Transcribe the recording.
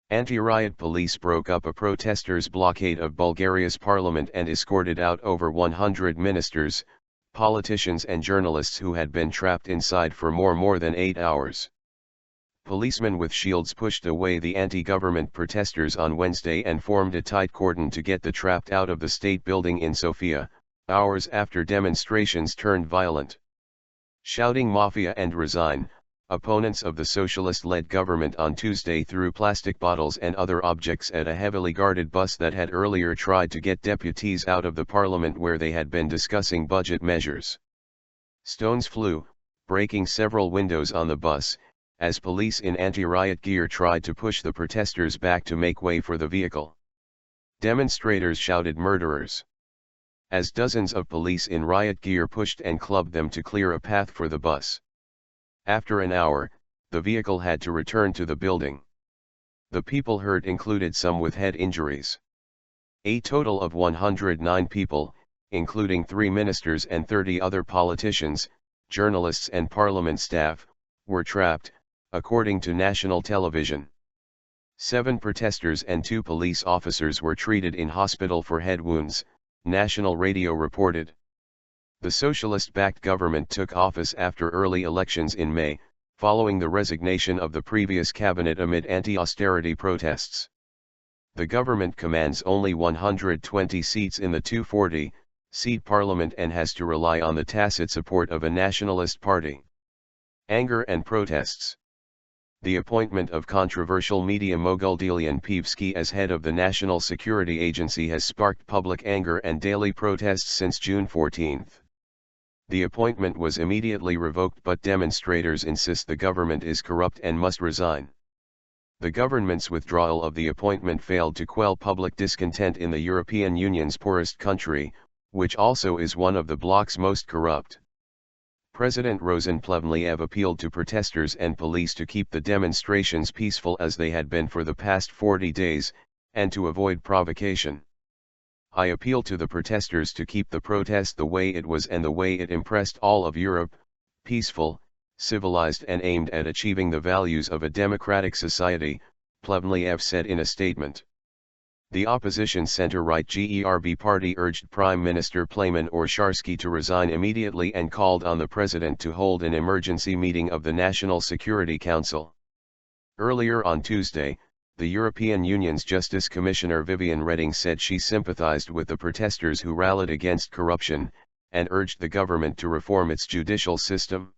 Anti-riot police broke up a protesters' blockade of Bulgaria's parliament and escorted out over 100 ministers, politicians and journalists who had been trapped inside for more than 8 hours. Policemen with shields pushed away the anti-government protesters on Wednesday and formed a tight cordon to get the trapped out of the state building in Sofia, hours after demonstrations turned violent. Shouting mafia and resign, opponents of the socialist-led government on Tuesday threw plastic bottles and other objects at a heavily guarded bus that had earlier tried to get deputies out of the parliament where they had been discussing budget measures. Stones flew, breaking several windows on the bus, as police in anti-riot gear tried to push the protesters back to make way for the vehicle. Demonstrators shouted "murderers!" as dozens of police in riot gear pushed and clubbed them to clear a path for the bus. After an hour, the vehicle had to return to the building. The people hurt included some with head injuries. A total of 109 people, including 3 ministers and 30 other politicians, journalists and parliament staff, were trapped, according to national television. 7 protesters and 2 police officers were treated in hospital for head wounds, national radio reported. The socialist-backed government took office after early elections in May, following the resignation of the previous cabinet amid anti-austerity protests. The government commands only 120 seats in the 240-seat parliament and has to rely on the tacit support of a nationalist party. Anger and protests. The appointment of controversial media mogul Delian Pevsky as head of the National Security Agency has sparked public anger and daily protests since June 14. The appointment was immediately revoked, but demonstrators insist the government is corrupt and must resign. The government's withdrawal of the appointment failed to quell public discontent in the European Union's poorest country, which also is one of the bloc's most corrupt. President Rosen Plevneliev appealed to protesters and police to keep the demonstrations peaceful as they had been for the past 40 days, and to avoid provocation. "I appeal to the protesters to keep the protest the way it was and the way it impressed all of Europe, peaceful, civilized and aimed at achieving the values of a democratic society," Plevneliev said in a statement. The opposition center-right GERB party urged Prime Minister Policeman to resign immediately and called on the president to hold an emergency meeting of the National Security Council. Earlier on Tuesday, the European Union's Justice Commissioner Viviane Reding said she sympathized with the protesters who rallied against corruption, and urged the government to reform its judicial system.